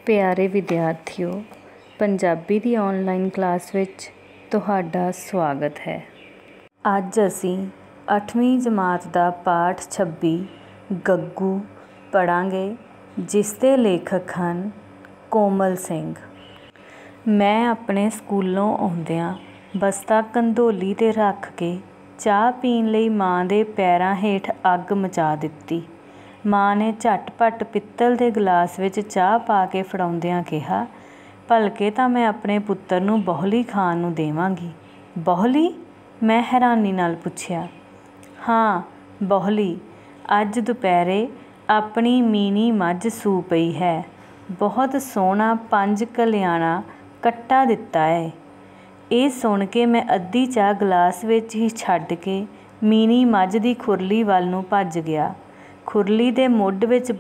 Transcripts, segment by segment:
ਪਿਆਰੇ ਵਿਦਿਆਰਥੀਓ, ਪੰਜਾਬੀ ਦੀ online class ਵਿੱਚ ਤੁਹਾਡਾ ਸਵਾਗਤ ਹੈ। ਅੱਜ ਅਸੀਂ 8ਵੀਂ ਜਮਾਤ ਦਾ ਪਾਠ 26 ਗੱਗੂ ਪੜ੍ਹਾਂਗੇ, ਜਿਸ ਦੇ ਲੇਖਕ ਹਨ ਕੋਮਲ ਸਿੰਘ। ਮੈਂ ਆਪਣੇ ਸਕੂਲੋਂ ਆਉਂਦਿਆਂ ਬਸਤਾ ਕੰਧੋਲੀ 'ਤੇ ਰੱਖ ਕੇ ਚਾਹ ਪੀਣ ਲਈ ਮਾਂ ਦੇ ਪੈਰਾਂ ਹੇਠ ਅੱਗ ਮਚਾ ਦਿੱਤੀ। ਮਾਂ ਨੇ ਝਟਪਟ ਪਿੱਤਲ ਦੇ ਗਲਾਸ ਵਿੱਚ ਚਾਹ ਪਾ ਕੇ ਫੜਾਉਂਦਿਆਂ ਕਿਹਾ, ਭਲਕੇ ਤਾਂ ਮੈਂ ਆਪਣੇ ਪੁੱਤਰ ਨੂੰ ਬੋਹਲੀ ਖਾਣ ਨੂੰ ਦੇਵਾਂਗੀ। ਬੋਹਲੀ? ਮੈਂ ਹੈਰਾਨੀ ਨਾਲ ਪੁੱਛਿਆ। ਹਾਂ, ਬੋਹਲੀ। ਅੱਜ ਦੁਪਹਿਰੇ ਆਪਣੀ ਮੀਨੀ ਮੱਝ ਸੂ ਪਈ ਹੈ। ਬਹੁਤ ਸੋਹਣਾ 5 ਕਲਿਆਣਾ ਕੱਟਾ ਦਿੱਤਾ ਏ। ਇਹ ਸੁਣ ਕੇ ਮੈਂ ਅੱਧੀ ਚਾਹ ਗਲਾਸ ਵਿੱਚ ਹੀ ਛੱਡ ਕੇ ਮੀਨੀ ਮੱਝ ਦੀ ਖੁਰਲੀ ਵੱਲ ਨੂੰ ਭੱਜ ਗਿਆ। ਖੁਰਲੀ ਦੇ ਮੁੱਢ ਵਿੱਚ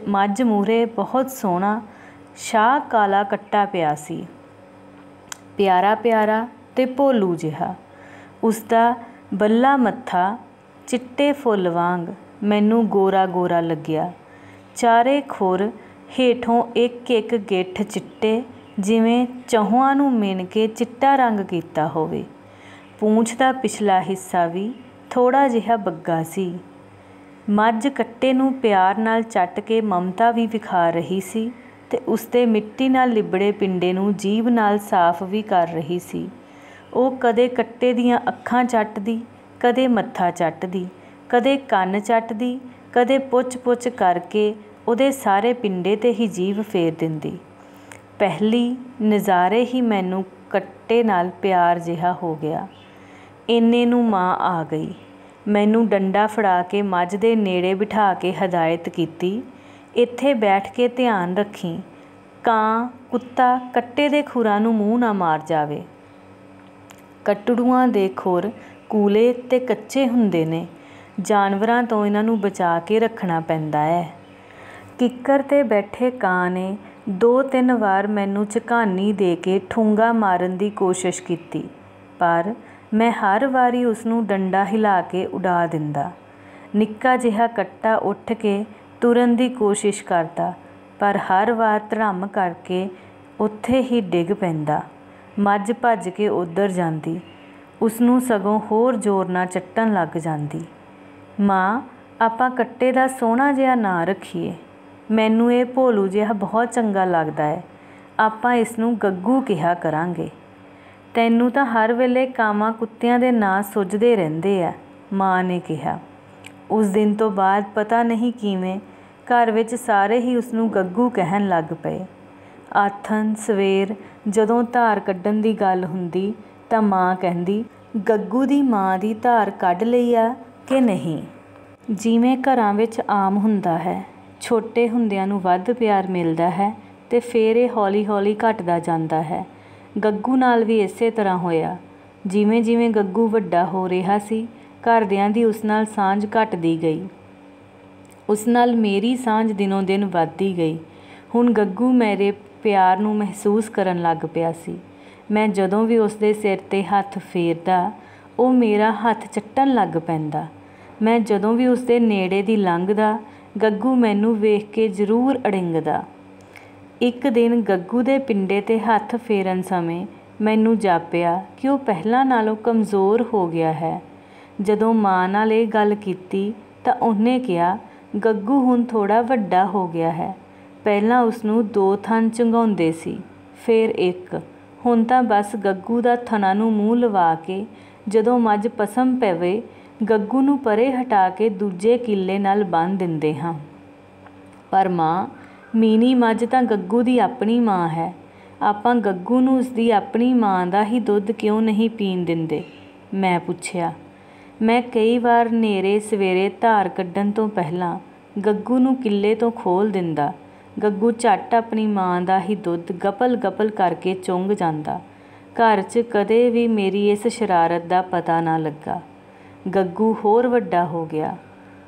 ਮੱਝ ਮੂਹਰੇ ਬਹੁਤ ਸੋਹਣਾ ਸ਼ਾਹ ਕਾਲਾ ਕੱਟਾ ਪਿਆ ਸੀ, ਪਿਆਰਾ ਪਿਆਰਾ ਤੇ ਭੋਲੂ ਜਿਹਾ। ਉਸਦਾ ਬੱਲਾ ਮੱਥਾ ਚਿੱਟੇ ਫੁੱਲ ਵਾਂਗ ਮੈਨੂੰ ਗੋਰਾ ਗੋਰਾ ਲੱਗਿਆ। ਚਾਰੇ ਖੁਰ ਹੇਠੋਂ ਇੱਕ ਇੱਕ ਗਿੱਠ ਚਿੱਟੇ, ਜਿਵੇਂ ਚੌਹਾਂ ਨੂੰ ਮਿਣ ਕੇ ਚਿੱਟਾ ਰੰਗ ਕੀਤਾ ਹੋਵੇ। ਪੂੰਛ ਦਾ ਪਿਛਲਾ ਹਿੱਸਾ ਵੀ ਥੋੜ੍ਹਾ ਜਿਹਾ ਬੱਗਾ ਸੀ। ਮੱਝ ਕੱਟੇ ਨੂੰ ਪਿਆਰ ਨਾਲ ਚੱਟ ਕੇ ਮਮਤਾ ਵੀ ਵਿਖਾ ਰਹੀ ਸੀ ਤੇ ਉਸਦੇ ਮਿੱਟੀ ਨਾਲ ਲਿਬੜੇ ਪਿੰਡੇ ਨੂੰ ਜੀਭ ਨਾਲ ਸਾਫ਼ ਵੀ ਕਰ ਰਹੀ ਸੀ। ਉਹ ਕਦੇ ਕੱਟੇ ਦੀਆਂ ਅੱਖਾਂ ਚੱਟਦੀ, ਕਦੇ ਮੱਥਾ ਚੱਟਦੀ, ਕਦੇ ਕੰਨ ਚੱਟਦੀ, ਕਦੇ ਪੁੱਛ-ਪੁੱਛ ਕਰਕੇ ਉਹਦੇ ਸਾਰੇ ਪਿੰਡੇ 'ਤੇ ਹੀ ਜੀਭ ਫੇਰ ਦਿੰਦੀ। ਪਹਿਲੀ ਨਜ਼ਾਰੇ ਹੀ ਮੈਨੂੰ ਕੱਟੇ ਨਾਲ ਪਿਆਰ ਜਿਹਾ ਹੋ ਗਿਆ। ਇੰਨੇ ਨੂੰ ਮਾਂ ਆ ਗਈ। ਮੈਨੂੰ ਡੰਡਾ ਫੜਾ ਕੇ ਮੱਝ ਦੇ ਨੇੜੇ ਬਿਠਾ ਕੇ ਹਦਾਇਤ ਕੀਤੀ, ਇੱਥੇ ਬੈਠ ਕੇ ਧਿਆਨ ਰੱਖੀਂ, ਕਾਂ ਕੁੱਤਾ ਕੱਟੇ ਦੇ ਖੁਰਾਂ ਨੂੰ ਮੂੰਹ ਨਾ ਮਾਰ ਜਾਵੇ। ਕੱਟੜੂਆਂ ਦੇ ਖੁਰ ਕੂਲੇ ਤੇ ਕੱਚੇ ਹੁੰਦੇ ਨੇ, ਜਾਨਵਰਾਂ ਤੋਂ ਇਹਨਾਂ ਨੂੰ ਬਚਾ ਕੇ ਰੱਖਣਾ ਪੈਂਦਾ ਹੈ। ਕਿੱਕਰ 'ਤੇ ਬੈਠੇ ਕਾਂ ਨੇ 2-3 ਵਾਰ ਮੈਨੂੰ ਝਕਾਨੀ ਦੇ ਕੇ ਠੂੰਗਾ ਮਾਰਨ ਦੀ ਕੋਸ਼ਿਸ਼ ਕੀਤੀ, ਪਰ ਮੈਂ ਹਰ ਵਾਰੀ ਉਸਨੂੰ ਡੰਡਾ ਹਿਲਾ ਕੇ ਉਡਾ ਦਿੰਦਾ। ਨਿੱਕਾ ਜਿਹਾ ਕੱਟਾ ਉੱਠ ਕੇ ਤੁਰਨ ਦੀ ਕੋਸ਼ਿਸ਼ ਕਰਦਾ, ਪਰ ਹਰ ਵਾਰ ਧੜੱਮ ਕਰਕੇ ਉੱਥੇ ਹੀ ਡਿੱਗ ਪੈਂਦਾ। ਮੱਝ ਭੱਜ ਕੇ ਉੱਧਰ ਜਾਂਦੀ, ਉਸਨੂੰ ਸਗੋਂ ਹੋਰ ਜ਼ੋਰ ਨਾਲ ਚੱਟਣ ਲੱਗ ਜਾਂਦੀ। ਮਾਂ, ਆਪਾਂ ਕੱਟੇ ਦਾ ਸੋਹਣਾ ਜਿਹਾ ਨਾਂ ਰੱਖੀਏ। ਮੈਨੂੰ ਇਹ ਭੋਲੂ ਜਿਹਾ ਬਹੁਤ ਚੰਗਾ ਲੱਗਦਾ ਹੈ। ਆਪਾਂ ਇਸ ਨੂੰ ਗੱਗੂ ਕਿਹਾ ਕਰਾਂਗੇ। ਤੈਨੂੰ ਤਾਂ ਹਰ ਵੇਲੇ ਕਾਵਾਂ ਕੁੱਤਿਆਂ ਦੇ ਨਾਂ ਸੁੱਝਦੇ ਰਹਿੰਦੇ ਆ, ਮਾਂ ਨੇ ਕਿਹਾ। ਉਸ ਦਿਨ ਤੋਂ ਬਾਅਦ ਪਤਾ ਨਹੀਂ ਕਿਵੇਂ ਘਰ ਵਿੱਚ ਸਾਰੇ ਹੀ ਉਸਨੂੰ ਗੱਗੂ ਕਹਿਣ ਲੱਗ ਪਏ। ਆਥਣ ਸਵੇਰ ਜਦੋਂ ਧਾਰ ਕੱਢਣ ਦੀ ਗੱਲ ਹੁੰਦੀ ਤਾਂ ਮਾਂ ਕਹਿੰਦੀ, ਗੱਗੂ ਦੀ ਮਾਂ ਦੀ ਧਾਰ ਕੱਢ ਲਈ ਆ ਕਿ ਨਹੀਂ। ਜਿਵੇਂ ਘਰਾਂ ਵਿੱਚ ਆਮ ਹੁੰਦਾ ਹੈ, ਛੋਟੇ ਹੁੰਦਿਆਂ ਨੂੰ ਵੱਧ ਪਿਆਰ ਮਿਲਦਾ ਹੈ ਤੇ ਫਿਰ ਇਹ ਹੌਲੀ ਹੌਲੀ ਘਟਦਾ ਜਾਂਦਾ ਹੈ। ਗੱਗੂ ਨਾਲ ਵੀ ਇਸੇ ਤਰ੍ਹਾਂ ਹੋਇਆ। ਜਿਵੇਂ ਜਿਵੇਂ ਗੱਗੂ ਵੱਡਾ ਹੋ ਰਿਹਾ ਸੀ, ਘਰਦਿਆਂ ਦੀ ਉਸ ਨਾਲ ਸਾਂਝ ਘਟਦੀ ਗਈ। ਉਸ ਨਾਲ ਮੇਰੀ ਸਾਂਝ ਦਿਨੋਂ ਦਿਨ ਵੱਧਦੀ ਗਈ। ਹੁਣ ਗੱਗੂ ਮੇਰੇ ਪਿਆਰ ਨੂੰ ਮਹਿਸੂਸ ਕਰਨ ਲੱਗ ਪਿਆ ਸੀ। ਮੈਂ ਜਦੋਂ ਵੀ ਉਸਦੇ ਸਿਰ 'ਤੇ ਹੱਥ ਫੇਰਦਾ, ਉਹ ਮੇਰਾ ਹੱਥ ਚੱਟਣ ਲੱਗ ਪੈਂਦਾ। ਮੈਂ ਜਦੋਂ ਵੀ ਉਸਦੇ ਨੇੜੇ ਦੀ ਲੰਘਦਾ, ਗੱਗੂ ਮੈਨੂੰ ਵੇਖ ਕੇ ਜ਼ਰੂਰ ਅੜਿੰਗਦਾ। ਇੱਕ ਦਿਨ ਗੱਗੂ ਦੇ ਪਿੰਡੇ 'ਤੇ ਹੱਥ ਫੇਰਨ ਸਮੇਂ ਮੈਨੂੰ ਜਾਪਿਆ ਕਿ ਉਹ ਪਹਿਲਾਂ ਨਾਲੋਂ ਕਮਜ਼ੋਰ ਹੋ ਗਿਆ ਹੈ। ਜਦੋਂ ਮਾਂ ਨਾਲ ਇਹ ਗੱਲ ਕੀਤੀ ਤਾਂ ਉਹਨੇ ਕਿਹਾ, ਗੱਗੂ ਹੁਣ ਥੋੜ੍ਹਾ ਵੱਡਾ ਹੋ ਗਿਆ ਹੈ। ਪਹਿਲਾਂ ਉਸਨੂੰ 2 ਥਣ ਚੁੰਘਾਉਂਦੇ ਸੀ, ਫਿਰ 1। ਹੁਣ ਤਾਂ ਬਸ ਗੱਗੂ ਦਾ ਥਣਾਂ ਨੂੰ ਮੂੰਹ ਲਵਾ ਕੇ ਜਦੋਂ ਮੱਝ ਪਸਮ ਪਵੇ, ਗੱਗੂ ਨੂੰ ਪਰੇ ਹਟਾ ਕੇ ਦੂਜੇ ਕਿੱਲੇ ਨਾਲ ਬੰਨ੍ਹ ਦਿੰਦੇ ਹਾਂ। ਪਰ ਮਾਂ, ਮੀਨੀ ਮੱਝ ਤਾਂ ਗੱਗੂ ਦੀ ਆਪਣੀ ਮਾਂ ਹੈ। ਆਪਾਂ ਗੱਗੂ ਨੂੰ ਉਸਦੀ ਆਪਣੀ ਮਾਂ ਦਾ ਹੀ ਦੁੱਧ ਕਿਉਂ ਨਹੀਂ ਪੀਣ ਦਿੰਦੇ? ਮੈਂ ਪੁੱਛਿਆ। ਮੈਂ ਕਈ ਵਾਰ ਨੇਰੇ ਸਵੇਰੇ ਧਾਰ ਕੱਢਣ ਤੋਂ ਪਹਿਲਾਂ ਗੱਗੂ ਨੂੰ ਕਿੱਲੇ ਤੋਂ ਖੋਲ੍ਹ ਦਿੰਦਾ। ਗੱਗੂ ਝੱਟ ਆਪਣੀ ਮਾਂ ਦਾ ਹੀ ਦੁੱਧ ਗਪਲ ਗਪਲ ਕਰਕੇ ਚੁੰਘ ਜਾਂਦਾ। ਘਰ 'ਚ ਕਦੇ ਵੀ ਮੇਰੀ ਇਸ ਸ਼ਰਾਰਤ ਦਾ ਪਤਾ ਨਾ ਲੱਗਾ। ਗੱਗੂ ਹੋਰ ਵੱਡਾ ਹੋ ਗਿਆ।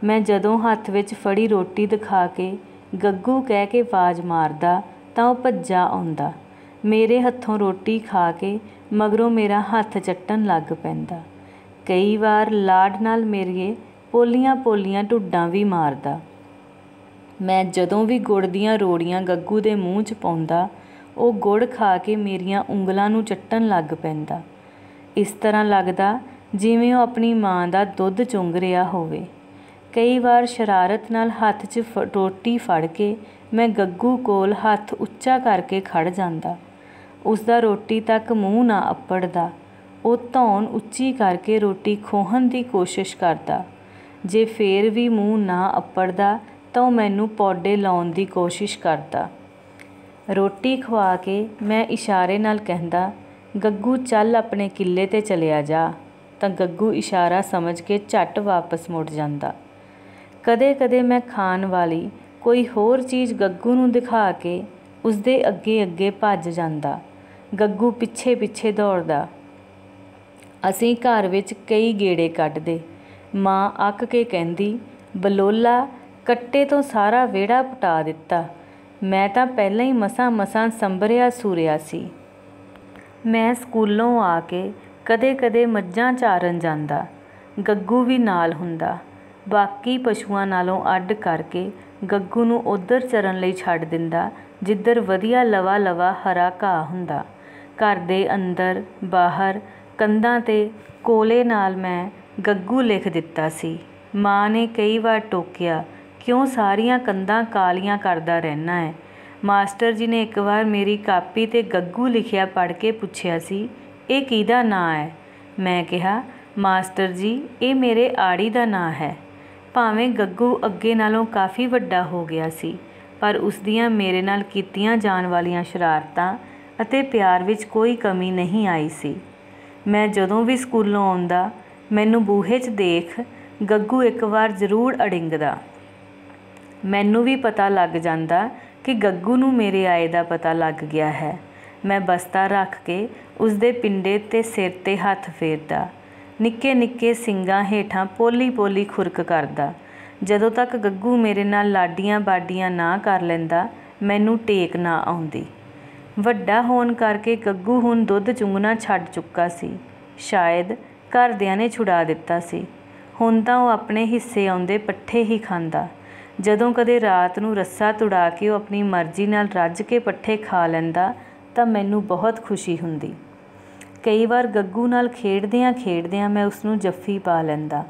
ਮੈਂ ਜਦੋਂ ਹੱਥ ਵਿੱਚ ਫੜੀ ਰੋਟੀ ਦਿਖਾ ਕੇ ਗੱਗੂ ਕਹਿ ਕੇ ਆਵਾਜ਼ ਮਾਰਦਾ ਤਾਂ ਉਹ ਭੱਜਾ ਆਉਂਦਾ। ਮੇਰੇ ਹੱਥੋਂ ਰੋਟੀ ਖਾ ਕੇ ਮਗਰੋਂ ਮੇਰਾ ਹੱਥ ਚੱਟਣ ਲੱਗ ਪੈਂਦਾ। ਕਈ ਵਾਰ ਲਾਡ ਨਾਲ ਮੇਰੀਆਂ ਪੋਲੀਆਂ ਪੋਲੀਆਂ ਢੁੱਡਾਂ ਵੀ ਮਾਰਦਾ। ਮੈਂ ਜਦੋਂ ਵੀ ਗੁੜ ਦੀਆਂ ਰੋੜੀਆਂ ਗੱਗੂ ਦੇ ਮੂੰਹ 'ਚ ਪਾਉਂਦਾ, ਉਹ ਗੁੜ ਖਾ ਕੇ ਮੇਰੀਆਂ ਉਂਗਲਾਂ ਨੂੰ ਚੱਟਣ ਲੱਗ ਪੈਂਦਾ। ਇਸ ਤਰ੍ਹਾਂ ਲੱਗਦਾ ਜਿਵੇਂ ਉਹ ਆਪਣੀ ਮਾਂ ਦਾ ਦੁੱਧ ਚੁੰਘ ਰਿਹਾ ਹੋਵੇ। ਕਈ ਵਾਰ ਸ਼ਰਾਰਤ ਨਾਲ ਹੱਥ 'ਚ ਰੋਟੀ ਫੜ ਕੇ ਮੈਂ ਗੱਗੂ ਕੋਲ ਹੱਥ ਉੱਚਾ ਕਰਕੇ ਖੜ੍ਹ ਜਾਂਦਾ। ਉਸਦਾ ਰੋਟੀ ਤੱਕ ਮੂੰਹ ਨਾ ਅੱਪੜਦਾ। ਉਹ ਧੌਣ ਉੱਚੀ ਕਰਕੇ ਰੋਟੀ ਖੋਹਣ ਦੀ ਕੋਸ਼ਿਸ਼ ਕਰਦਾ। ਜੇ ਫੇਰ ਵੀ ਮੂੰਹ ਨਾ ਅੱਪੜਦਾ ਤਾਂ ਉਹ ਮੈਨੂੰ ਪੌਡੇ ਲਾਉਣ ਦੀ ਕੋਸ਼ਿਸ਼ ਕਰਦਾ। ਰੋਟੀ ਖਵਾ ਕੇ ਮੈਂ ਇਸ਼ਾਰੇ ਨਾਲ ਕਹਿੰਦਾ, ਗੱਗੂ ਚੱਲ ਆਪਣੇ ਕਿੱਲੇ 'ਤੇ ਚਲਿਆ ਜਾ, ਤਾਂ ਗੱਗੂ ਇਸ਼ਾਰਾ ਸਮਝ ਕੇ ਝੱਟ ਵਾਪਸ ਮੁੜ ਜਾਂਦਾ। ਕਦੇ ਕਦੇ ਮੈਂ ਖਾਣ ਵਾਲੀ ਕੋਈ ਹੋਰ ਚੀਜ਼ ਗੱਗੂ ਨੂੰ ਦਿਖਾ ਕੇ ਉਸਦੇ ਅੱਗੇ ਅੱਗੇ ਭੱਜ ਜਾਂਦਾ। ਗੱਗੂ ਪਿੱਛੇ ਪਿੱਛੇ ਦੌੜਦਾ। ਅਸੀਂ ਘਰ ਵਿੱਚ ਕਈ ਗੇੜੇ ਕੱਢਦੇ। ਮਾਂ ਅੱਕ ਕੇ ਕਹਿੰਦੀ, ਬਲੋਲਾ, ਕੱਟੇ ਤੋਂ ਸਾਰਾ ਵਿਹੜਾ ਪੁਟਾ ਦਿੱਤਾ। ਮੈਂ ਤਾਂ ਪਹਿਲਾਂ ਹੀ ਮਸਾਂ ਸੰਭਰਿਆ ਸੂਰਿਆ ਸੀ। ਮੈਂ ਸਕੂਲੋਂ ਆ ਕੇ ਕਦੇ ਕਦੇ ਮੱਝਾਂ ਚਾਰਨ ਜਾਂਦਾ। ਗੱਗੂ ਵੀ ਨਾਲ ਹੁੰਦਾ। ਬਾਕੀ ਪਸ਼ੂਆਂ ਨਾਲੋਂ ਅੱਡ ਕਰਕੇ ਗੱਗੂ ਨੂੰ ਉੱਧਰ ਚਰਨ ਲਈ ਛੱਡ ਦਿੰਦਾ ਜਿੱਧਰ ਵਧੀਆ ਲਵਾ ਲਵਾ ਹਰਾ ਘਾਹ ਹੁੰਦਾ। ਘਰ ਦੇ ਅੰਦਰ ਬਾਹਰ ਕੰਧਾਂ 'ਤੇ ਕੋਲੇ ਨਾਲ ਮੈਂ ਗੱਗੂ ਲਿਖ ਦਿੱਤਾ ਸੀ। ਮਾਂ ਨੇ ਕਈ ਵਾਰ ਟੋਕਿਆ, ਕਿਉਂ ਸਾਰੀਆਂ ਕੰਧਾਂ ਕਾਲੀਆਂ ਕਰਦਾ ਰਹਿੰਦਾ ਹੈ। ਮਾਸਟਰ ਜੀ ਨੇ ਇੱਕ ਵਾਰ ਮੇਰੀ ਕਾਪੀ 'ਤੇ ਗੱਗੂ ਲਿਖਿਆ ਪੜ੍ਹ ਕੇ ਪੁੱਛਿਆ ਸੀ, ਇਹ ਕਿਹਦਾ ਨਾਂ ਹੈ? ਮੈਂ ਕਿਹਾ, ਮਾਸਟਰ ਜੀ, ਇਹ ਮੇਰੇ ਆੜੀ ਦਾ ਨਾਂ ਹੈ। ਭਾਵੇਂ ਗੱਗੂ ਅੱਗੇ ਨਾਲੋਂ ਕਾਫੀ ਵੱਡਾ ਹੋ ਗਿਆ ਸੀ, ਪਰ ਉਸਦੀਆਂ ਮੇਰੇ ਨਾਲ ਕੀਤੀਆਂ ਜਾਣ ਵਾਲੀਆਂ ਸ਼ਰਾਰਤਾਂ ਅਤੇ ਪਿਆਰ ਵਿੱਚ ਕੋਈ ਕਮੀ ਨਹੀਂ ਆਈ ਸੀ। ਮੈਂ ਜਦੋਂ ਵੀ ਸਕੂਲੋਂ ਆਉਂਦਾ, ਮੈਨੂੰ ਬੂਹੇ 'ਚ ਦੇਖ ਗੱਗੂ ਇੱਕ ਵਾਰ ਜ਼ਰੂਰ ਅੜਿੰਗਦਾ। ਮੈਨੂੰ ਵੀ ਪਤਾ ਲੱਗ ਜਾਂਦਾ ਕਿ ਗੱਗੂ ਨੂੰ ਮੇਰੇ ਆਏ ਦਾ ਪਤਾ ਲੱਗ ਗਿਆ ਹੈ। ਮੈਂ ਬਸਤਾ ਰੱਖ ਕੇ ਉਸਦੇ ਪਿੰਡੇ 'ਤੇ ਸਿਰ 'ਤੇ ਹੱਥ ਫੇਰਦਾ। ਨਿੱਕੇ ਨਿੱਕੇ ਸਿੰਗਾਂ ਹੇਠਾਂ ਪੋਲੀ ਪੋਲੀ ਖੁਰਕ ਕਰਦਾ। ਜਦੋਂ ਤੱਕ ਗੱਗੂ ਮੇਰੇ ਨਾਲ ਲਾਡੀਆਂ ਬਾਡੀਆਂ ਨਾ ਕਰ ਲੈਂਦਾ, ਮੈਨੂੰ ਟੇਕ ਨਾ ਆਉਂਦੀ। ਵੱਡਾ ਹੋਣ ਕਰਕੇ ਗੱਗੂ ਹੁਣ ਦੁੱਧ ਚੁੰਘਣਾ ਛੱਡ ਚੁੱਕਾ ਸੀ। ਸ਼ਾਇਦ ਘਰਦਿਆਂ ਨੇ ਛੁਡਾ ਦਿੱਤਾ ਸੀ। ਹੁਣ ਤਾਂ ਉਹ ਆਪਣੇ ਹਿੱਸੇ ਆਉਂਦੇ ਪੱਠੇ ਹੀ ਖਾਂਦਾ। ਜਦੋਂ ਕਦੇ ਰਾਤ ਨੂੰ ਰੱਸਾ ਤੁੜਾ ਕੇ ਉਹ ਆਪਣੀ ਮਰਜ਼ੀ ਨਾਲ ਰੱਜ ਕੇ ਪੱਠੇ ਖਾ ਲੈਂਦਾ ਤਾਂ ਮੈਨੂੰ ਬਹੁਤ ਖੁਸ਼ੀ ਹੁੰਦੀ। ਕਈ ਵਾਰ ਗੱਗੂ ਨਾਲ ਖੇਡਦਿਆਂ ਖੇਡਦਿਆਂ ਮੈਂ ਉਸਨੂੰ ਜੱਫੀ ਪਾ ਲੈਂਦਾ।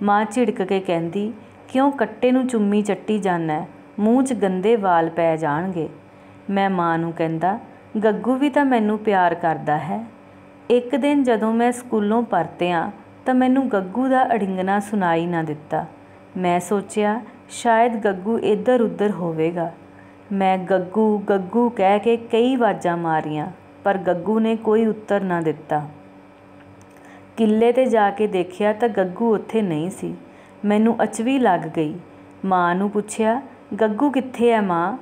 ਮਾਂ ਝਿੜਕ ਕੇ ਕਹਿੰਦੀ, ਕਿਉਂ ਕੱਟੇ ਨੂੰ ਚੁੰਮੀ ਚੱਟੀ ਜਾਂਦਾ, ਮੂੰਹ 'ਚ ਗੰਦੇ ਵਾਲ ਪੈ ਜਾਣਗੇ। ਮੈਂ ਮਾਂ ਨੂੰ ਕਹਿੰਦਾ, ਗੱਗੂ ਵੀ ਤਾਂ ਮੈਨੂੰ ਪਿਆਰ ਕਰਦਾ ਹੈ। ਇੱਕ ਦਿਨ ਜਦੋਂ ਮੈਂ ਸਕੂਲੋਂ ਪਰਤਿਆਂ ਤਾਂ ਮੈਨੂੰ ਗੱਗੂ ਦਾ ਅੜਿੰਗਣਾ ਸੁਣਾਈ ਨਾ ਦਿੱਤਾ। ਮੈਂ ਸੋਚਿਆ ਸ਼ਾਇਦ ਗੱਗੂ ਇੱਧਰ ਉੱਧਰ ਹੋਵੇਗਾ। ਮੈਂ ਗੱਗੂ ਗੱਗੂ ਕਹਿ ਕੇ ਕਈ ਆਵਾਜ਼ਾਂ ਮਾਰੀਆਂ, ਪਰ ਗੱਗੂ ਨੇ ਕੋਈ ਉੱਤਰ ਨਾ ਦਿੱਤਾ। ਕਿੱਲੇ 'ਤੇ ਜਾ ਕੇ ਦੇਖਿਆ ਤਾਂ ਗੱਗੂ ਉੱਥੇ ਨਹੀਂ ਸੀ। ਮੈਨੂੰ ਅਚਵੀ ਲੱਗ ਗਈ। ਮਾਂ ਨੂੰ ਪੁੱਛਿਆ, ਗੱਗੂ ਕਿੱਥੇ ਹੈ ਮਾਂ?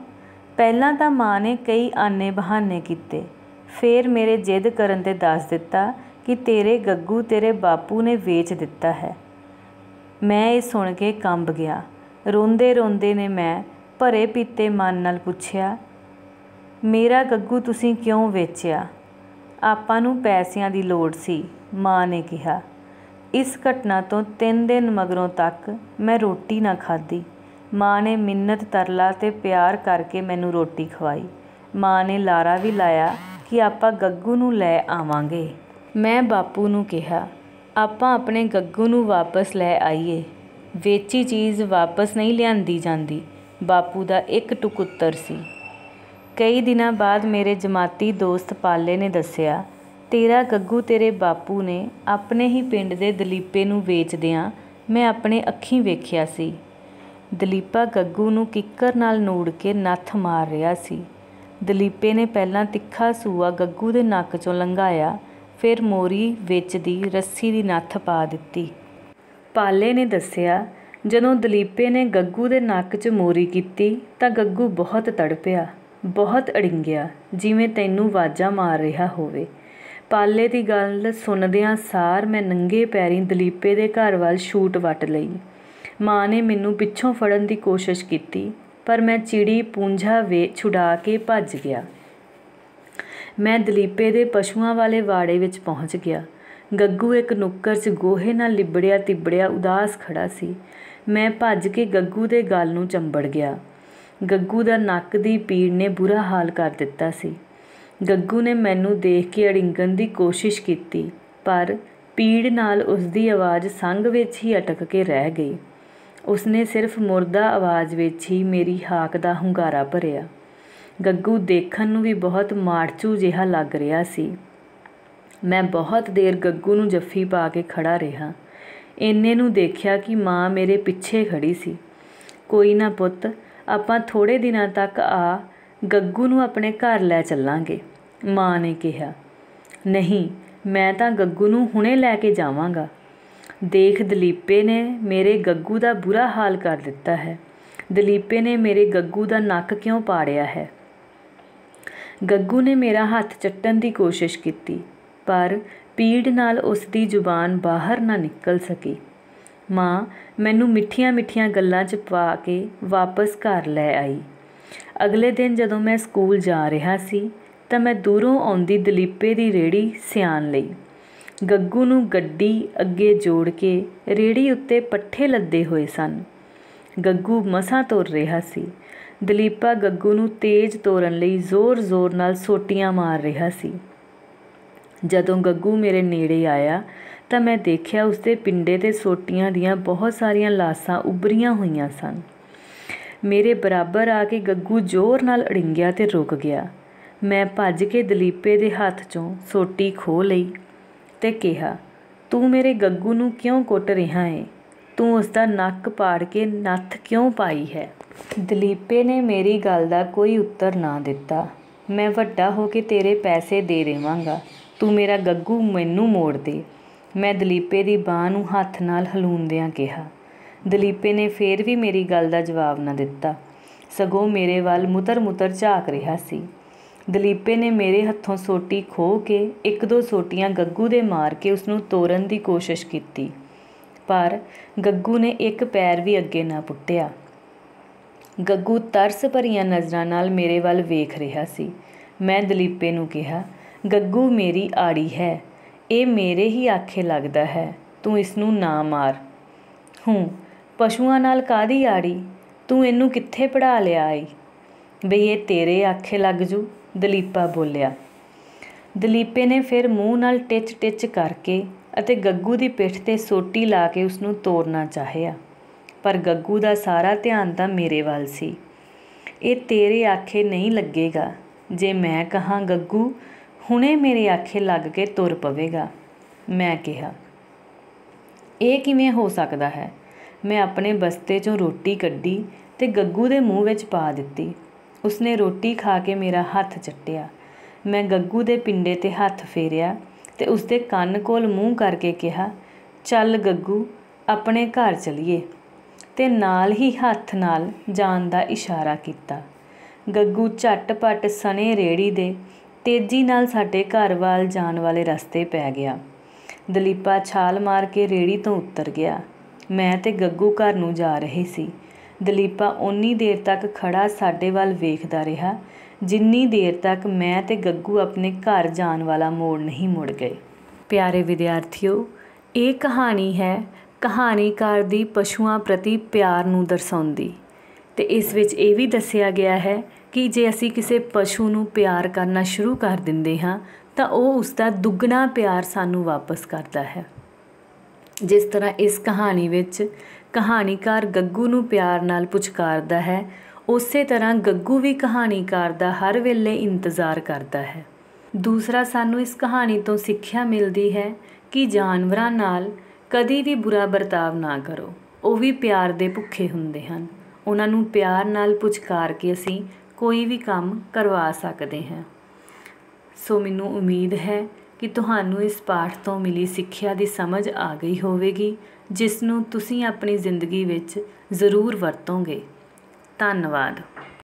ਪਹਿਲਾਂ ਤਾਂ ਮਾਂ ਨੇ ਕਈ ਆਨੇ ਬਹਾਨੇ ਕੀਤੇ, ਫਿਰ ਮੇਰੇ ਜਿੱਦ ਕਰਨ 'ਤੇ ਦੱਸ ਦਿੱਤਾ ਕਿ ਤੇਰੇ ਗੱਗੂ ਤੇਰੇ ਬਾਪੂ ਨੇ ਵੇਚ ਦਿੱਤਾ ਹੈ। ਮੈਂ ਇਹ ਸੁਣ ਕੇ ਕੰਬ ਗਿਆ। ਰੋਂਦੇ ਰੋਂਦੇ ਨੇ ਮੈਂ ਭਰੇ ਪੀਤੇ ਮਨ ਨਾਲ ਪੁੱਛਿਆ, ਮੇਰਾ ਗੱਗੂ ਤੁਸੀਂ ਕਿਉਂ ਵੇਚਿਆ? ਆਪਾਂ ਨੂੰ ਪੈਸਿਆਂ ਦੀ ਲੋੜ ਸੀ, ਮਾਂ ਨੇ ਕਿਹਾ। ਇਸ ਘਟਨਾ ਤੋਂ 3 ਦਿਨ ਮਗਰੋਂ ਤੱਕ ਮੈਂ ਰੋਟੀ ਨਾ ਖਾਧੀ। ਮਾਂ ਨੇ ਮਿੰਨਤ ਤਰਲਾ ਤੇ ਪਿਆਰ ਕਰਕੇ ਮੈਨੂੰ ਰੋਟੀ ਖਵਾਈ। ਮਾਂ ਨੇ ਲਾਰਾ ਵੀ ਲਾਇਆ ਕਿ ਆਪਾਂ ਗੱਗੂ ਨੂੰ ਲੈ ਆਵਾਂਗੇ। ਮੈਂ ਬਾਪੂ ਨੂੰ ਕਿਹਾ, ਆਪਾਂ ਆਪਣੇ ਗੱਗੂ ਨੂੰ ਵਾਪਸ ਲੈ ਆਈਏ। ਵੇਚੀ ਚੀਜ਼ ਵਾਪਸ ਨਹੀਂ ਲਿਆਂਦੀ ਜਾਂਦੀ, ਬਾਪੂ ਦਾ ਇੱਕ ਟੁਕ ਉੱਤਰ ਸੀ। ਕਈ ਦਿਨਾਂ ਬਾਅਦ ਮੇਰੇ ਜਮਾਤੀ ਦੋਸਤ ਪਾਲੇ ਨੇ ਦੱਸਿਆ, ਤੇਰਾ ਗੱਗੂ ਤੇਰੇ ਬਾਪੂ ਨੇ ਆਪਣੇ ਹੀ ਪਿੰਡ ਦੇ ਦਲੀਪੇ ਨੂੰ ਵੇਚਦਿਆਂ ਮੈਂ ਆਪਣੇ ਅੱਖੀਂ ਵੇਖਿਆ ਸੀ। ਦਲੀਪਾ ਗੱਗੂ ਨੂੰ ਕਿੱਕਰ ਨਾਲ ਨੂੜ ਕੇ ਨੱਥ ਮਾਰ ਰਿਹਾ ਸੀ। ਦਲੀਪੇ ਨੇ ਪਹਿਲਾਂ ਤਿੱਖਾ ਸੂਆ ਗੱਗੂ ਦੇ ਨੱਕ 'ਚੋਂ ਲੰਘਾਇਆ, ਫਿਰ ਮੋਰੀ ਵਿੱਚ ਦੀ ਰੱਸੀ ਦੀ ਨੱਥ ਪਾ ਦਿੱਤੀ। ਪਾਲੇ ਨੇ ਦੱਸਿਆ, ਜਦੋਂ ਦਲੀਪੇ ਨੇ ਗੱਗੂ ਦੇ ਨੱਕ 'ਚ ਮੋਰੀ ਕੀਤੀ ਤਾਂ ਗੱਗੂ ਬਹੁਤ ਤੜਪਿਆ, ਬਹੁਤ ਅੜਿੰਗਿਆ, ਜਿਵੇਂ ਤੈਨੂੰ ਆਵਾਜ਼ਾਂ ਮਾਰ ਰਿਹਾ ਹੋਵੇ। ਪਾਲੇ ਦੀ ਗੱਲ ਸੁਣਦਿਆਂ ਸਾਰ ਮੈਂ ਨੰਗੇ ਪੈਰੀਂ ਦਲੀਪੇ ਦੇ ਘਰ ਵੱਲ ਛੂਟ ਵੱਟ ਲਈ। ਮਾਂ ਨੇ ਮੈਨੂੰ ਪਿੱਛੋਂ ਫੜਨ ਦੀ ਕੋਸ਼ਿਸ਼ ਕੀਤੀ, ਪਰ ਮੈਂ ਚਿੜੀ ਪੂੰਝਾ ਛੁਡਾ ਕੇ ਭੱਜ ਗਿਆ। ਮੈਂ ਦਲੀਪੇ ਦੇ ਪਸ਼ੂਆਂ ਵਾਲੇ ਵਾੜੇ ਵਿੱਚ ਪਹੁੰਚ ਗਿਆ। ਗੱਗੂ ਇੱਕ ਨੁੱਕਰ 'ਚ ਗੋਹੇ ਨਾਲ ਲਿਬੜਿਆ ਤਿਬੜਿਆ ਉਦਾਸ ਖੜਾ ਸੀ। ਮੈਂ ਭੱਜ ਕੇ ਗੱਗੂ ਦੇ ਗਲ ਨੂੰ ਚੰਬੜ ਗਿਆ। ਗੱਗੂ ਦਾ ਨੱਕ ਦੀ ਪੀੜ ਨੇ ਬੁਰਾ ਹਾਲ ਕਰ ਦਿੱਤਾ ਸੀ। ਗੱਗੂ ਨੇ ਮੈਨੂੰ ਦੇਖ ਕੇ ਅੜਿੰਗਣ ਦੀ ਕੋਸ਼ਿਸ਼ ਕੀਤੀ, ਪਰ ਪੀੜ ਨਾਲ ਉਸਦੀ ਆਵਾਜ਼ ਸੰਘ ਵਿੱਚ ਹੀ ਅਟਕ ਕੇ ਰਹਿ ਗਈ। ਉਸਨੇ ਸਿਰਫ ਮੁਰਦਾ ਆਵਾਜ਼ ਵਿੱਚ ਹੀ ਮੇਰੀ ਹਾਕ ਦਾ ਹੁੰਗਾਰਾ ਭਰਿਆ। ਗੱਗੂ ਦੇਖਣ ਨੂੰ ਵੀ ਬਹੁਤ ਮਾੜਚੂ ਜਿਹਾ ਲੱਗ ਰਿਹਾ ਸੀ। ਮੈਂ ਬਹੁਤ ਦੇਰ ਗੱਗੂ ਨੂੰ ਜੱਫੀ ਪਾ ਕੇ ਖੜਾ ਰਿਹਾ। ਇੰਨੇ ਨੂੰ ਦੇਖਿਆ ਕਿ ਮਾਂ ਮੇਰੇ ਪਿੱਛੇ ਖੜੀ ਸੀ। ਕੋਈ ਨਾ ਪੁੱਤ, ਆਪਾਂ ਥੋੜ੍ਹੇ ਦਿਨਾਂ ਤੱਕ ਆ ਗੱਗੂ ਨੂੰ ਆਪਣੇ ਘਰ ਲੈ ਚੱਲਾਂਗੇ, ਮਾਂ ਨੇ ਕਿਹਾ। ਨਹੀਂ, ਮੈਂ ਤਾਂ ਗੱਗੂ ਨੂੰ ਹੁਣੇ ਲੈ ਕੇ ਜਾਵਾਂਗਾ। ਦੇਖ, ਦਲੀਪੇ ਨੇ ਮੇਰੇ ਗੱਗੂ ਦਾ ਬੁਰਾ ਹਾਲ ਕਰ ਦਿੱਤਾ ਹੈ। ਦਲੀਪੇ ਨੇ ਮੇਰੇ ਗੱਗੂ ਦਾ ਨੱਕ ਕਿਉਂ ਪਾੜਿਆ ਹੈ? ਗੱਗੂ ਨੇ ਮੇਰਾ ਹੱਥ ਚੱਟਣ ਦੀ ਕੋਸ਼ਿਸ਼ ਕੀਤੀ, ਪਰ ਪੀੜ ਨਾਲ ਉਸ ਦੀ ਜ਼ੁਬਾਨ ਬਾਹਰ ਨਾ ਨਿਕਲ ਸਕੀ। ਮਾਂ ਮੈਨੂੰ ਮਿੱਠੀਆਂ ਮਿੱਠੀਆਂ ਗੱਲਾਂ 'ਚ ਪਾ ਕੇ ਵਾਪਸ ਘਰ ਲੈ ਆਈ। ਅਗਲੇ ਦਿਨ ਜਦੋਂ ਮੈਂ ਸਕੂਲ ਜਾ ਰਿਹਾ ਸੀ ਤਾਂ ਮੈਂ ਦੂਰੋਂ ਆਉਂਦੀ ਦਲੀਪੇ ਦੀ ਰੇਹੜੀ ਸਿਆਣ ਲਈ। ਗੱਗੂ ਨੂੰ ਗੱਡੀ ਅੱਗੇ ਜੋੜ ਕੇ ਰੇਹੜੀ ਉੱਤੇ ਪੱਠੇ ਲੱਦੇ ਹੋਏ ਸਨ। ਗੱਗੂ ਮਸਾਂ ਤੁਰ ਰਿਹਾ ਸੀ। ਦਲੀਪਾ ਗੱਗੂ ਨੂੰ ਤੇਜ਼ ਤੋਰਨ ਲਈ ਜ਼ੋਰ-ਜ਼ੋਰ ਨਾਲ ਸੋਟੀਆਂ ਮਾਰ ਰਿਹਾ ਸੀ। ਜਦੋਂ ਗੱਗੂ ਮੇਰੇ ਨੇੜੇ ਆਇਆ ਤਾਂ ਮੈਂ ਦੇਖਿਆ ਉਸਦੇ ਪਿੰਡੇ 'ਤੇ ਸੋਟੀਆਂ ਦੀਆਂ ਬਹੁਤ ਸਾਰੀਆਂ ਲਾਸਾਂ ਉੱਭਰੀਆਂ ਹੋਈਆਂ ਸਨ। ਮੇਰੇ ਬਰਾਬਰ ਆ ਕੇ ਗੱਗੂ ਜ਼ੋਰ ਨਾਲ ਅੜਿੰਗਿਆ ਤੇ ਰੁਕ ਗਿਆ। ਮੈਂ ਭੱਜ ਕੇ ਦਲੀਪੇ ਦੇ ਹੱਥ 'ਚੋਂ ਸੋਟੀ ਖੋਹ ਲਈ ਤੇ ਕਿਹਾ, ਤੂੰ ਮੇਰੇ ਗੱਗੂ ਨੂੰ ਕਿਉਂ ਕੁੱਟ ਰਿਹਾ ਏ? ਤੂੰ ਉਸਦਾ ਨੱਕ ਪਾੜ ਕੇ ਨੱਥ ਕਿਉਂ ਪਾਈ ਹੈ? ਦਲੀਪੇ ਨੇ ਮੇਰੀ ਗੱਲ ਦਾ ਕੋਈ ਉੱਤਰ ਨਾ ਦਿੱਤਾ। ਮੈਂ ਵੱਡਾ ਹੋ ਕੇ ਤੇਰੇ ਪੈਸੇ ਦੇ ਦੇਵਾਂਗਾ, ਤੂੰ ਮੇਰਾ ਗੱਗੂ ਮੈਨੂੰ ਮੋੜ ਦੇ, ਮੈਂ ਦਲੀਪੇ ਦੀ ਬਾਂਹ ਨੂੰ ਹੱਥ ਨਾਲ ਹਲੂਣਦਿਆਂ ਕਿਹਾ। ਦਲੀਪੇ ਨੇ ਫੇਰ ਵੀ ਮੇਰੀ ਗੱਲ ਦਾ ਜਵਾਬ ਨਾ ਦਿੱਤਾ, ਸਗੋਂ ਮੇਰੇ ਵੱਲ ਮੁਤਰ-ਮੁਤਰ ਝਾਕ ਰਿਹਾ ਸੀ। ਦਲੀਪੇ ਨੇ ਮੇਰੇ ਹੱਥੋਂ ਸੋਟੀ ਖੋਹ ਕੇ 1-2 ਸੋਟੀਆਂ ਗੱਗੂ ਦੇ ਮਾਰ ਕੇ ਉਸਨੂੰ ਤੋਰਨ ਦੀ ਕੋਸ਼ਿਸ਼ ਕੀਤੀ, ਪਰ ਗੱਗੂ ਨੇ ਇੱਕ ਪੈਰ ਵੀ ਅੱਗੇ ਨਾ ਪੁੱਟਿਆ। ਗੱਗੂ ਤਰਸ ਭਰੀਆਂ ਨਜ਼ਰਾਂ ਨਾਲ ਮੇਰੇ ਵੱਲ ਵੇਖ ਰਿਹਾ ਸੀ। ਮੈਂ ਦਲੀਪੇ ਨੂੰ ਕਿਹਾ, ਗੱਗੂ ਮੇਰੀ ਆੜੀ ਹੈ, ਇਹ ਮੇਰੇ ਹੀ ਆਖੇ ਲੱਗਦਾ ਹੈ, ਤੂੰ ਇਸਨੂੰ ਨਾ ਮਾਰ। ਪਸ਼ੂਆਂ ਨਾਲ ਕਾਹਦੀ ਆੜੀ? ਤੂੰ ਇਹਨੂੰ ਕਿੱਥੇ ਪੜ੍ਹਾ ਲਿਆ ਈ? ਬਈ ਇਹ ਤੇਰੇ ਆਖੇ ਲੱਗ ਜੂ, ਦਲੀਪਾ ਬੋਲਿਆ। ਦਲੀਪੇ ਨੇ ਫਿਰ ਮੂੰਹ ਨਾਲ ਟਿਚ-ਟਿਚ ਕਰਕੇ ਅਤੇ ਗੱਗੂ ਦੀ ਪਿੱਠ 'ਤੇ ਸੋਟੀ ਲਾ ਕੇ ਉਸਨੂੰ ਤੋੜਨਾ ਚਾਹਿਆ, ਪਰ ਗੱਗੂ ਦਾ ਸਾਰਾ ਧਿਆਨ ਤਾਂ ਮੇਰੇ ਵੱਲ ਸੀ। ਇਹ ਤੇਰੇ ਆਖੇ ਨਹੀਂ ਲੱਗੇਗਾ। ਜੇ ਮੈਂ ਕਹਾਂ ਗੱਗੂ ਹੁਣੇ ਮੇਰੇ ਆਖੇ ਲੱਗ ਕੇ ਤੁਰ ਪਵੇਗਾ, ਮੈਂ ਕਿਹਾ। ਇਹ ਕਿਵੇਂ ਹੋ ਸਕਦਾ ਹੈ? ਮੈਂ ਆਪਣੇ ਬਸਤੇ 'ਚੋਂ ਰੋਟੀ ਕੱਢੀ ਤੇ ਗੱਗੂ ਦੇ ਮੂੰਹ ਵਿੱਚ ਪਾ ਦਿੱਤੀ। ਉਸਨੇ ਰੋਟੀ ਖਾ ਕੇ ਮੇਰਾ ਹੱਥ ਚੱਟਿਆ। ਮੈਂ ਗੱਗੂ ਦੇ ਪਿੰਡੇ 'ਤੇ ਹੱਥ ਫੇਰਿਆ ਤੇ ਉਸਦੇ ਕੰਨ ਕੋਲ ਮੂੰਹ ਕਰਕੇ ਕਿਹਾ, ਚੱਲ ਗੱਗੂ, ਆਪਣੇ ਘਰ ਚਲੀਏ, ਤੇ ਨਾਲ ਹੀ ਹੱਥ ਨਾਲ ਜਾਣ ਦਾ ਇਸ਼ਾਰਾ ਕੀਤਾ। ਗੱਗੂ ਝੱਟ-ਪੱਟ ਸਣੇ ਰੇਹੜੀ ਦੇ ਤੇਜ਼ੀ ਨਾਲ ਸਾਡੇ ਘਰ ਵੱਲ ਜਾਣ ਵਾਲੇ ਰਸਤੇ ਪੈ ਗਿਆ। ਦਲੀਪਾ ਛਾਲ ਮਾਰ ਕੇ ਰੇਹੜੀ ਤੋਂ ਉਤਰ ਗਿਆ। ਮੈਂ ਤੇ ਗੱਗੂ ਘਰ ਨੂੰ ਜਾ ਰਹੇ ਸੀ। ਦਲੀਪਾ ਓਨੀ ਦੇਰ ਤੱਕ ਖੜਾ ਸਾਡੇ ਵੱਲ ਵੇਖਦਾ ਰਿਹਾ ਜਿੰਨੀ ਦੇਰ ਤੱਕ ਮੈਂ ਤੇ ਗੱਗੂ ਆਪਣੇ ਘਰ ਜਾਣ ਵਾਲਾ ਮੋੜ ਨਹੀਂ ਮੁੜ ਗਏ। ਪਿਆਰੇ ਵਿਦਿਆਰਥੀਓ, ਇਹ ਕਹਾਣੀ ਹੈ ਕਹਾਣੀਕਾਰ ਦੀ ਪਸ਼ੂਆਂ ਪ੍ਰਤੀ ਪਿਆਰ ਨੂੰ ਦਰਸਾਉਂਦੀ, ਅਤੇ ਇਸ ਵਿੱਚ ਇਹ ਵੀ ਦੱਸਿਆ ਗਿਆ ਹੈ ਕਿ ਜੇ ਅਸੀਂ ਕਿਸੇ ਪਸ਼ੂ ਨੂੰ ਪਿਆਰ ਕਰਨਾ ਸ਼ੁਰੂ ਕਰ ਦਿੰਦੇ ਹਾਂ ਤਾਂ ਉਹ ਉਸਦਾ ਦੁੱਗਣਾ ਪਿਆਰ ਸਾਨੂੰ ਵਾਪਸ ਕਰਦਾ ਹੈ। ਜਿਸ ਤਰ੍ਹਾਂ ਇਸ ਕਹਾਣੀ ਵਿੱਚ ਕਹਾਣੀਕਾਰ ਗੱਗੂ ਨੂੰ ਪਿਆਰ ਨਾਲ ਪੁਚਕਾਰਦਾ ਹੈ, ਉਸੇ ਤਰ੍ਹਾਂ ਗੱਗੂ ਵੀ ਕਹਾਣੀਕਾਰ ਦਾ ਹਰ ਵੇਲੇ ਇੰਤਜ਼ਾਰ ਕਰਦਾ ਹੈ। ਦੂਸਰਾ, ਸਾਨੂੰ ਇਸ ਕਹਾਣੀ ਤੋਂ ਸਿੱਖਿਆ ਮਿਲਦੀ ਹੈ ਕਿ ਜਾਨਵਰਾਂ ਨਾਲ ਕਦੀ ਵੀ ਬੁਰਾ ਵਰਤਾਵ ਨਾ ਕਰੋ। ਉਹ ਵੀ ਪਿਆਰ ਦੇ ਭੁੱਖੇ ਹੁੰਦੇ ਹਨ। ਉਹਨਾਂ ਨੂੰ ਪਿਆਰ ਨਾਲ ਪੁਚਕਾਰ ਕੇ ਅਸੀਂ ਕੋਈ ਵੀ ਕੰਮ ਕਰਵਾ ਸਕਦੇ ਹਾਂ। ਸੋ ਮੈਨੂੰ ਉਮੀਦ ਹੈ ਕਿ ਤੁਹਾਨੂੰ ਇਸ ਪਾਠ ਤੋਂ ਮਿਲੀ ਸਿੱਖਿਆ ਦੀ ਸਮਝ ਆ ਗਈ ਹੋਵੇਗੀ, ਜਿਸ ਨੂੰ ਤੁਸੀਂ ਆਪਣੀ ਜ਼ਿੰਦਗੀ ਵਿੱਚ ਜ਼ਰੂਰ ਵਰਤੋਗੇ। ਧੰਨਵਾਦ।